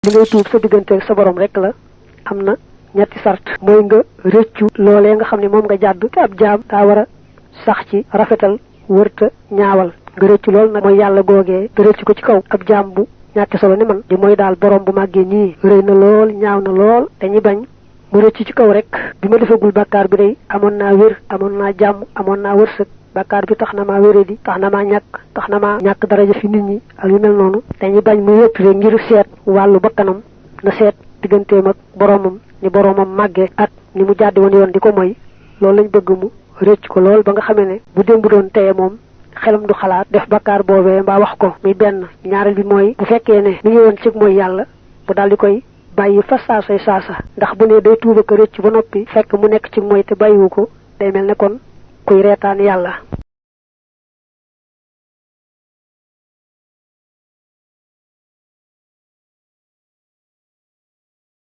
li ngay tuub sa digganteeg sa borom rek la am na ñetti sart mooy nga rëccu loolee nga xam ne moom nga jàdd te ab jaam daa war a sax ci rafetal wërta ñaawal nga rëccu lool nag mooy yàlla googee te rëccu ko ci kaw ab jaam bu ñàkk solo ni man di mooy daal borom bu màggee nii rëy na lool ñaaw na lool dañuy bañ mu rëccu ci kaw rek bi ma defagul bàkkaar bi day amoon naa wér amoon naa jàmm amoon naa wërsëg bàkkaar bi tax na maa wéradi tax na maa ñàkk daraja fi nit ñi ak yu mel noonu dañuy bañ mu yëpp rek ngir seet wàllu bakkanam na seet digganteem ak boromam ni boromam màggee ak ni mu jàddi woon yoon di ko moy loolu lañ bëgg mu rëcc ko lool ba nga xamee ne bu démb doon teye moom xelam du xalaat def bakkaar boobee mbaa wax ko muy benn ñaareel bi mooy bu fekkee ne mi ngi woon ci mooy yàlla bu daal di koy bàyyi fa saasay saasa ndax bu ne day tuuba ko rëcc ba noppi fekk mu nekk ci mooy te bàyyiwu ko day mel ne kon kuy reetaan yàlla